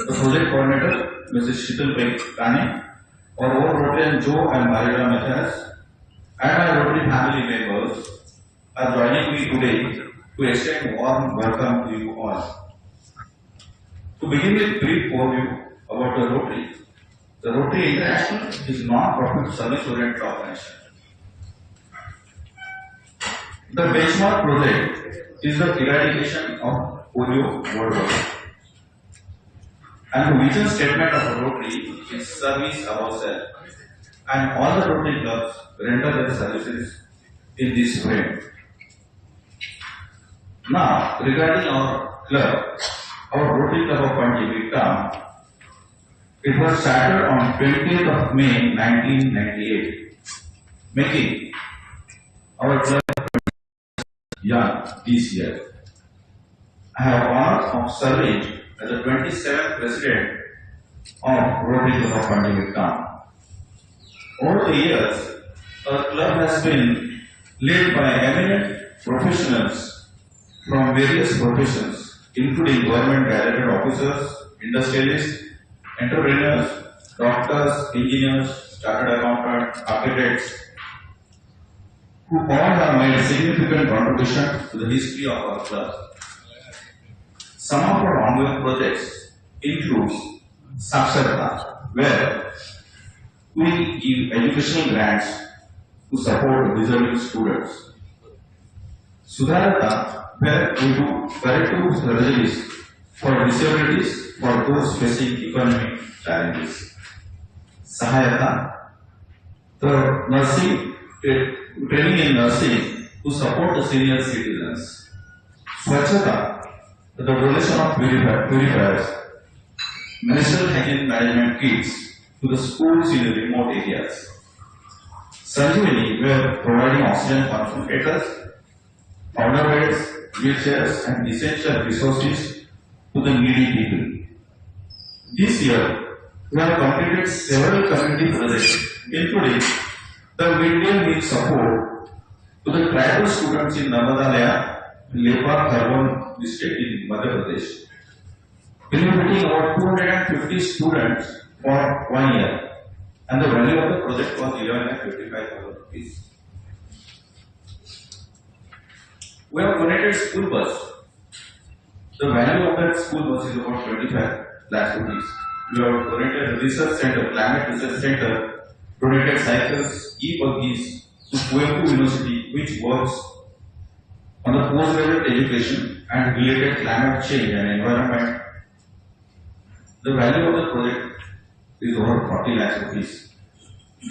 The project coordinator, Mrs. Shital Konkani, our own Rotarian Joe and Marida Matthias, and my Rotary family members are joining me today to extend warm welcome to you all. To begin with brief overview about the Rotary International is a non-profit service-oriented organization. The benchmark project is the eradication of polio worldwide. And the vision statement of the Rotary is service above self. And all the Rotary clubs render their services in this frame. Now, regarding our club, our Rotary Club of Panaji, it was started on 20th of May 1998, making our club young this year. I have honor of serving as the 27th president of Rotary Club of Panaji. Over the years, our club has been led by eminent professionals from various professions, including government directed officers, industrialists, entrepreneurs, doctors, engineers, chartered accountants, architects, who all have made a significant contribution to the history of our club. Some of our ongoing projects include Saksharata, where we give educational grants to support deserving students. Sudharata, where we do corrective surgeries for disabilities for those facing economic challenges. Sahayata, the nursing, training in nursing to support the senior citizens. Swachhata, the donation of purifiers, menstrual hygiene management kits to the schools in the remote areas. Sanjeevani, where providing oxygen concentrators, powder beds, wheelchairs, and essential resources to the needy people. This year, we have completed several community projects, including the midday meal support to the tribal students in Namadalaya, Lepa, Khargon district in Madhya Pradesh, benefiting about 250 students for 1 year, and the value of the project was 11,55,000 rupees. We have donated school bus. The value of that school bus is about 25 lakh rupees. We have donated research center, climate research center, donated cycles, e-buggies to Konkani University, which works on the postgraduate education and related climate change and environment. The value of the project is over 40 lakh rupees.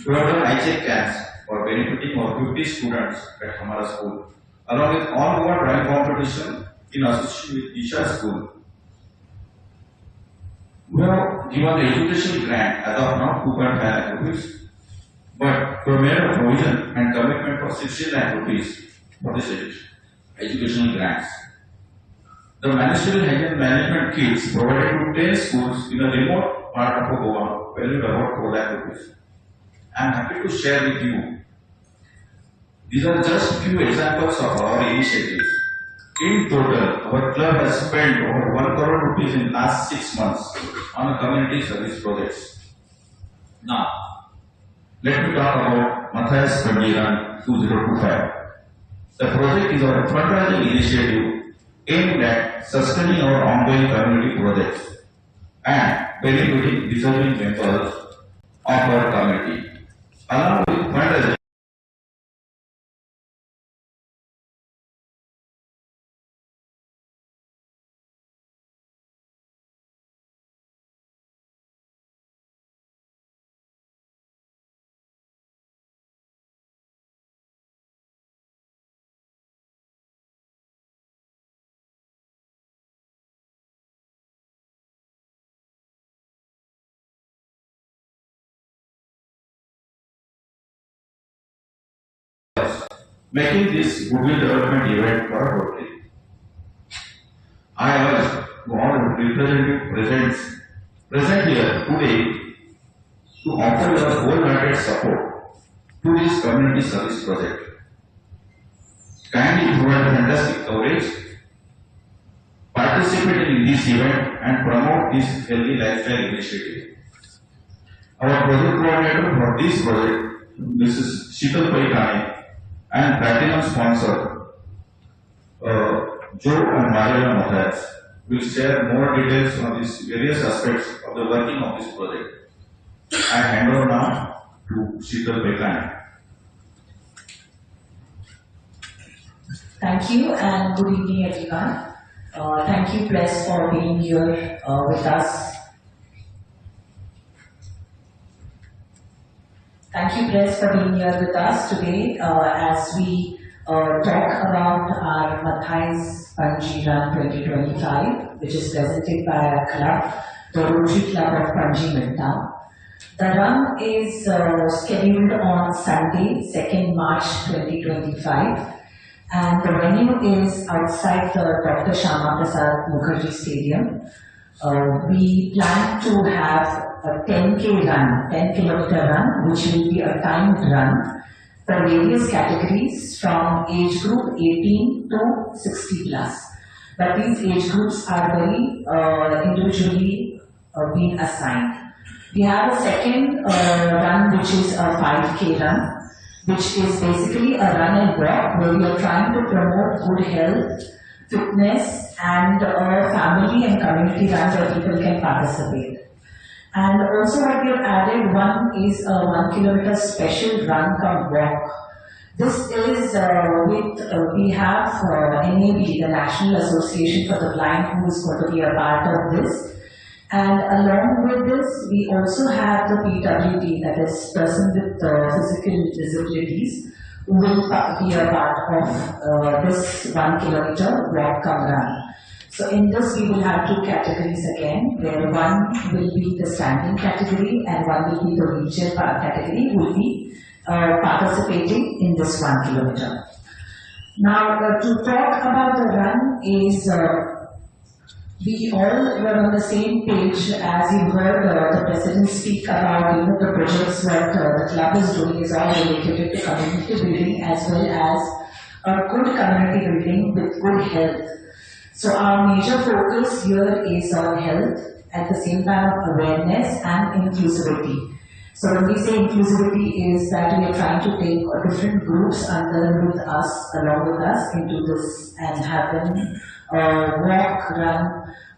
We have done I-check camps for benefiting over 50 students at Hamara school, along with all-over drawing competition in association with Isha school. We have given the education grant as of now 2.5 lakh rupees, but we have made a provision and commitment for 16 lakh rupees for this educational grants. The menstrual hygiene management kits provided to 10 schools in a remote part of Goa, valued about 4 lakh rupees. I am happy to share with you. These are just few examples of our initiatives. In total, our club has spent over 1 crore rupees in last 6 months on community service projects. Now, let me talk about Matthias Panjiran 2025. The project is our fundraising initiative aimed at sustaining our ongoing community projects and benefiting deserving members of our community. Along with fundraising, making this goodwill development event for Rotary. I urge all representatives present here today to offer your wholehearted support to this community service project. Kindly provide fantastic coverage, participate in this event and promote this healthy lifestyle initiative. Our project coordinator for this project, Mrs. Sheetal Konkani, and platinum sponsor, Joe and Mariela Matthias, will share more details on these various aspects of the working of this project. I hand over now to Sheetal Konkani. Thank you and good evening everyone. Thank you Press for being here with us. Thank you Press for being here with us today as we talk about our Matthias Panaji Run 2025, which is presented by our club, the Rotary Club of Panaji Midtown. The run is scheduled on Sunday, 2nd March 2025. And the venue is outside the Dr. Shyama Prasad Mukherjee Stadium. We plan to have a 10K run, 10-kilometer run, which will be a timed run for various categories from age group 18 to 60 plus. But these age groups are very individually being assigned. We have a second run, which is a 5K run, which is basically a run and walk where we are trying to promote good health, fitness, and a family and community run where people can participate. And also what we have added, one is a 1 kilometer special run come walk. This is we have NAB, the National Association for the Blind, who is going to be a part of this. And along with this, we also have the PWD, that is person with physical disabilities, who will be a part of this 1 kilometer walk come run. So in this, we will have two categories again, where one will be the standing category and one will be the wheelchair category, will be participating in this 1 kilometer. Now, to talk about the run is we all were on the same page as you heard the President speak about the projects that the club is doing is all related to community building as well as a good community building with good health. So our major focus here is on health, at the same time awareness and inclusivity. So when we say inclusivity is that we are trying to take different groups along with us into this and have them walk, run,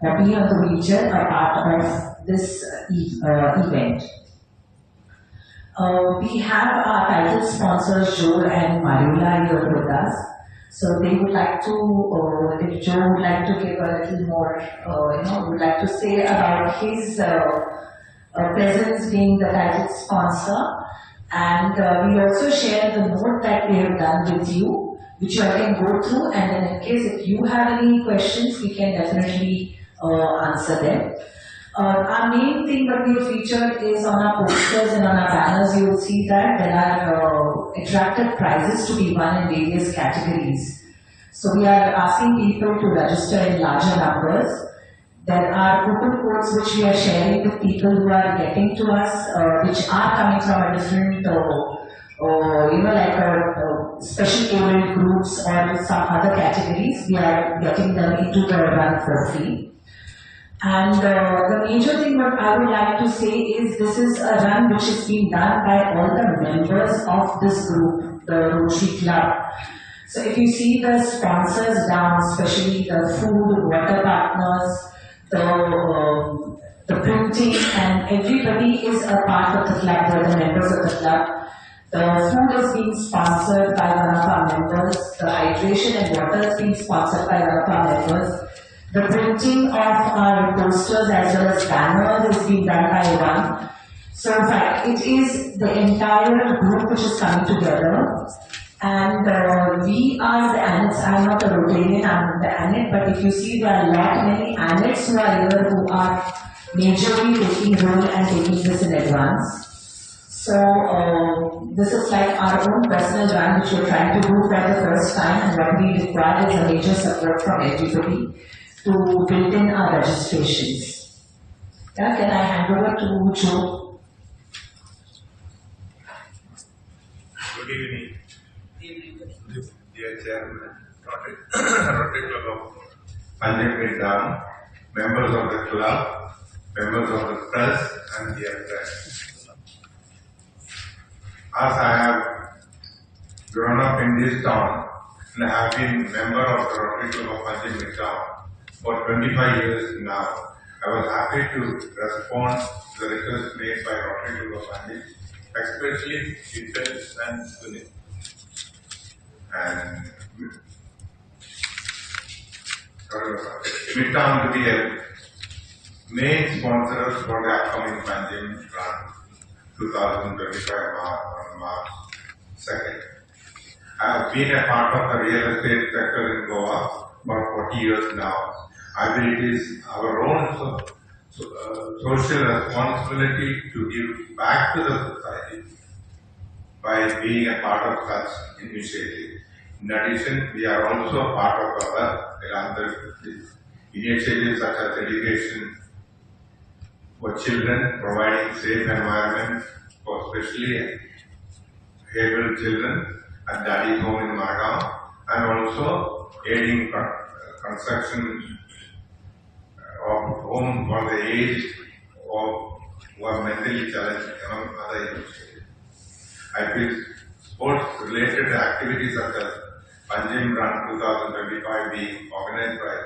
or be on the wheelchair a part of this event. We have our title sponsors Joe and Mariela here with us. So they would like to, if Joe would like to give a little more, would like to say about his presence being the title sponsor. And we also share the note that we have done with you, which you all can go through, and then in case if you have any questions, we can definitely answer them. Our main thing that we have featured is on our posters and on our banners. You will see that there are attractive prizes to be won in various categories. So we are asking people to register in larger numbers. There are coupon codes which we are sharing with people who are getting to us, which are coming from a different, special abled groups or some other categories. We are getting them into the run for free. And the major thing what I would like to say is this is a run which is being done by all the members of this group, the Rotary Club. So if you see the sponsors down, especially the food, water partners, the printing, and everybody is a part of the club, they're the members of the club. The food is being sponsored by one of our members, the hydration and water is being sponsored by one of our members. The printing of our posters as well as banners is being done by one. So in fact, it is the entire group which is coming together. And we are the annex. I'm not a Rotarian, I'm the annex, but if you see there are many annex who are here who are majorly taking role and taking this in advance. So this is like our own personal run which we're trying to do for the first time, and what we require is a major support from everybody to build in our registrations. Yeah, can I hand over to Joe? Good evening. Dear Chairman, Rotary Club of Panjim down, members of the club, members of the press, and dear friends. As I have grown up in this town and have been member of the Rotary Club of Panjim town for 25 years now, I was happy to respond to the request made by Rotary Club of Panjim, especially Chitters and Sunil. And Midtown to be a main sponsor for the upcoming Panjim Run 2025 on March 2nd. I have been a part of the real estate sector in Goa for 40 years now. I believe it is our own social responsibility to give back to the society by being a part of such initiatives. In addition, we are also a part of our philanthropic initiatives such as education for children, providing safe environment for especially able children at Daddy's home in Margao, and also aiding construction of home for the aged or who are mentally challenged, among other initiatives. I feel sports-related activities such as Panjim Run 2025 being organized by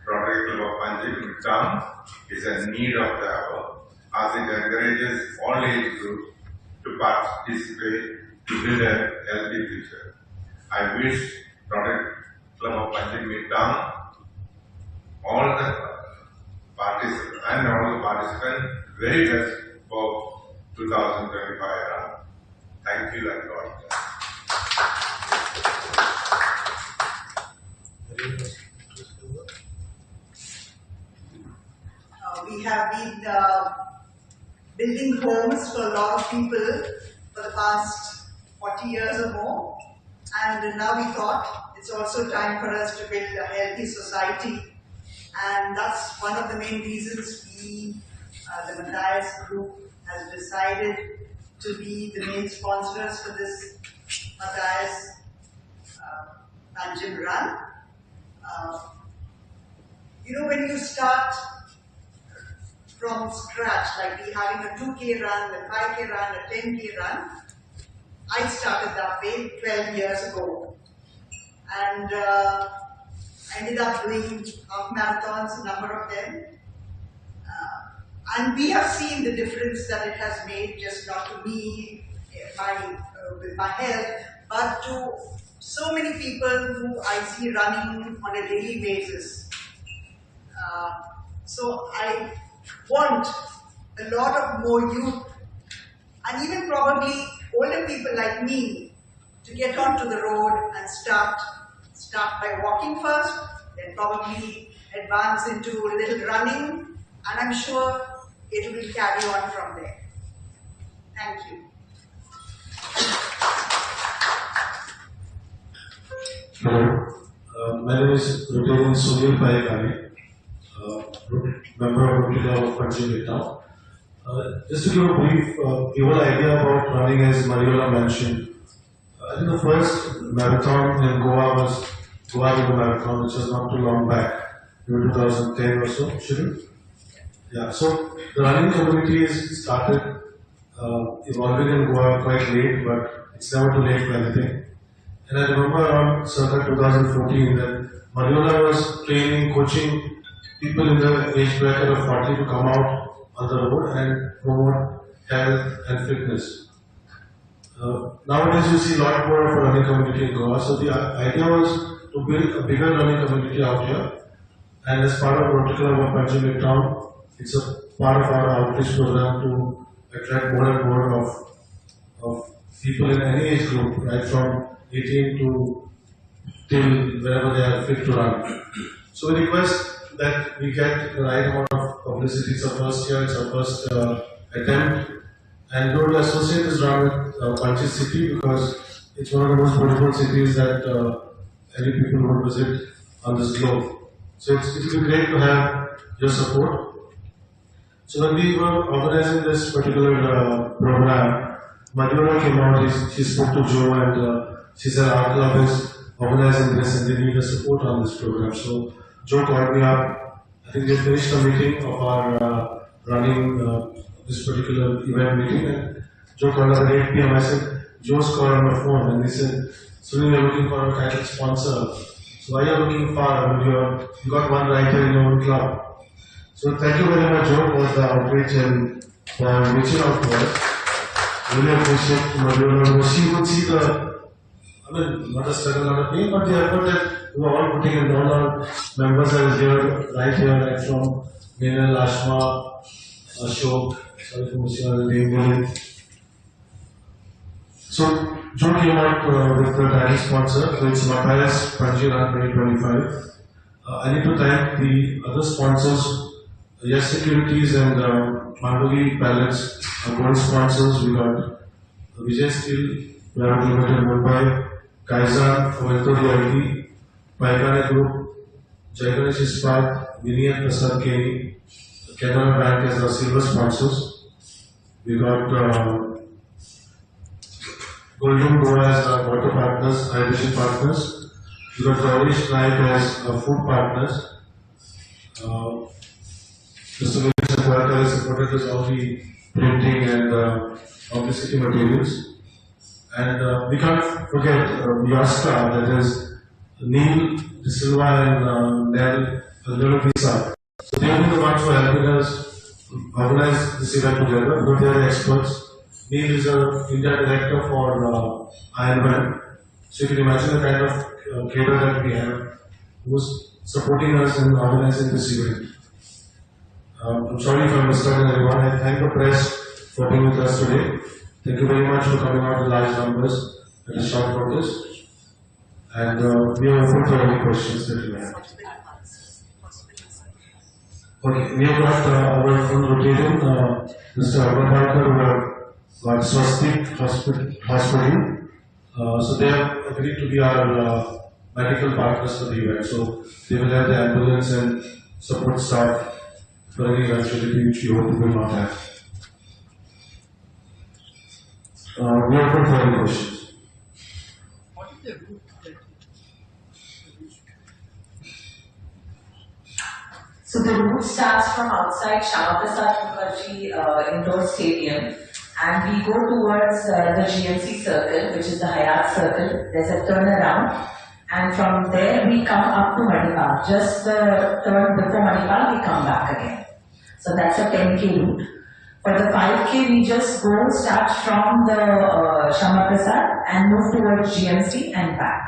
Rotary Club of Panjim Town is a need of the hour, as it encourages all age groups to participate to build a healthy future. I wish Prudent Club of Panaji town, all the participants very best for 2025 run. Thank you and God bless. We have been building homes for a lot of people for the past 40 years or more, and now we thought it's also time for us to build a healthy society, and that's one of the main reasons we, the Matthias group, has decided to be the main sponsors for this Matthias Panjim Run. When you start from scratch, like we having a 2K run, a 5K run, a 10K run, I started that way 12 years ago. And I ended up doing half marathons, a number of them. And we have seen the difference that it has made, just not to me, with my health, but to so many people who I see running on a daily basis. So I want a lot of more youth, and even probably older people like me, to get onto the road and start by walking first, then probably advance into a little running, and I'm sure it will carry on from there. Thank you. Hello, my name is Rotary Sunil Konkani, member of Rotary Club of Panaji town. Just to give a brief, give an idea about running, as Mariola mentioned. I think the first marathon in Goa was Goa River Marathon, which was not too long back, in 2010 or so, Shirin? Yeah, so the running community is started evolving in Goa quite late, but it's never too late for anything. And I remember around circa 2014 that Mariola was training, coaching people in the age bracket of 40 to come out on the road and promote health and fitness. Nowadays you see a lot more of a running community in Goa, so the idea was to build a bigger running community out here. And as part of Rotary Club of Panaji town, it's a part of our outreach program to attract more and more of people in any age group, right from 18 to till wherever they are fit to run. So we request that we get the right amount of publicity. It's our first year, it's our first attempt, and we would associate this run with Panaji city because it's one of the most beautiful cities that any people would visit on this globe. So it will be great to have your support. So when we were organizing this particular program, Mariola came out, she spoke to Joe, and she said our club is organizing this and they need the support on this program. So Joe called me up. I think they finished the meeting of our running this particular event meeting, and Joe called us at 8 p.m. I said, Joe's called on my phone, and he said, Sunil, you're looking for a title sponsor. So why are you looking for? I mean, you got one right here in your own club. So thank you very much, Joe, for the outreach and for reaching out to us. Really appreciate Madhura. She would see not a struggle, not a pain, but the effort that we are all putting in. All our members are here, right here, right from Meenal, Ashma, Ashok, sorry for missing our name. So, Joe came out with the title sponsor, so it's Matthias Panji Run 2025. I need to thank the other sponsors, Yes Securities and Mandoli Pallets, our gold sponsors. We got Vijay Steel, Private Limited Mumbai, Kaizen, Ventori IT, Paikane Group, Jaiganesh Ispat, Vinay Prasad Keni, Canara Bank as our silver sponsors. We got Golden Goa as our water partners, hydration partners. We got Ravish Naik as our food partners. Mr. Mr. Quater has supported us all the printing and publicity materials. And we can't forget your staff, that is Neil De Silva and Nell Visa. So they will be the ones who are helping us organize this event together, because they are experts. Neil is the India director for Ironman. So you can imagine the kind of caterer that we have, who's supporting us in organizing this event. I'm sorry if I missed out on anyone. I thank the press for being with us today. Thank you very much for coming out in large numbers at a short notice. And we are open for any questions that you have. Okay, we have got our full rotating, Mr. Agarwalkar, who have got Swastik Hospital. So they have agreed to be our medical partners for the event. So they will have the ambulance and support staff for any eventuality which we hope we will not have. We are open for any questions. What is the route that So the route starts from outside Shamaprasad Mukherjee Indoor Stadium, and we go towards the GMC Circle, which is the Hayat Circle. There's a turnaround, and from there we come up to Manipal. Just the turn before Manipal, we come back again. So that's a 10K route. For the 5K, we just start from the Shamaprasad and move towards GMC and back.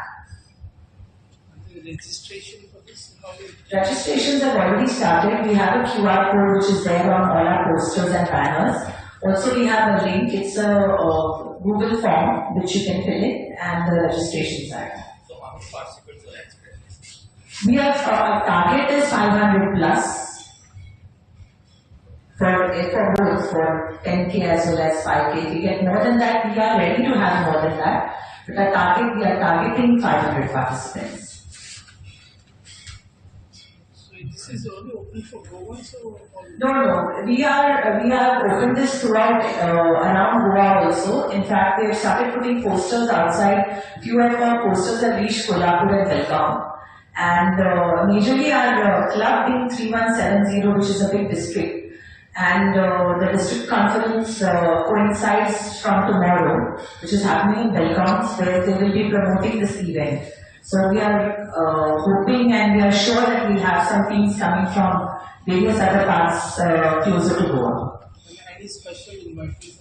the registration for this? How it Registrations have already started. We have a QR code which is there on all our posters and banners. Also, we have a link. It's a Google form which you can fill in, and the registrations are. So how many participants are expected? We have our target is 500 plus. For both, for 10K as well as 5K. If we get more than that, we are ready to have more than that. But we are targeting 500 participants. So this is only open for Goans or? No. We have opened this throughout around Goa also. In fact, we have started putting posters outside. Few of our posters have reached Kolhapur and Belgaum. And majorly our club being 3170, which is a big district. And the district conference coincides from tomorrow, which is happening in Belgaum, where they will be promoting this event. So we are hoping, and we are sure that we'll have some teams coming from various other parts closer to Goa. Any special invitees?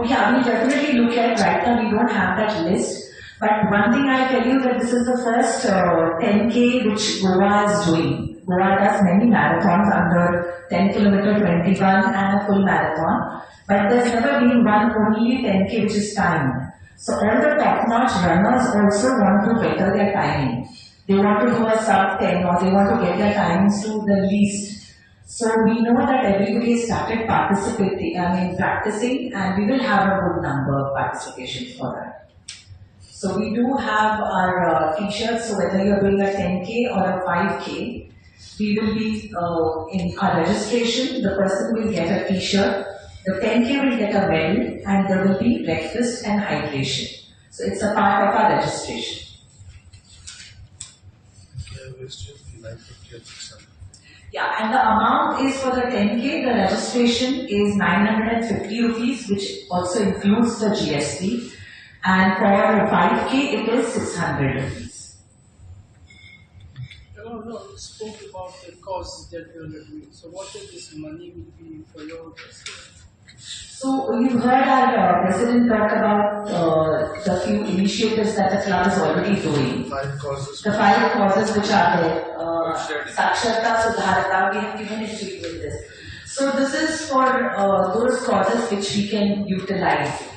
Yeah, we definitely look at right now. We don't have that list. But one thing I tell you that this is the first 10K which Goa is doing. Goa does many marathons under 10 kilometer, 21 and a full marathon. But there's never been one only 10K which is timed. So all the top-notch runners also want to better their timing. They want to do a sub 10 or they want to get their timings to the least. So we know that everybody started practicing, and we will have a good number of participations for that. So we do have our t-shirts, so whether you're doing a 10K or a 5K, we will be in our registration, the person will get a t-shirt, the 10K will get a medal, and there will be breakfast and hydration. So it's a part of our registration. Okay, Yeah, and the amount is for the 10K, the registration is 950 rupees, which also includes the GST. And for 5K, it is 600 rupees. No, you spoke about the costs that you are doing. So what is this money will be for your So you heard our president talk about the few initiatives that the club is already doing. 5 causes. The 5 causes which are there, Saksharta, Sudharata, we have given it to you in this. So this is for those causes which we can utilize.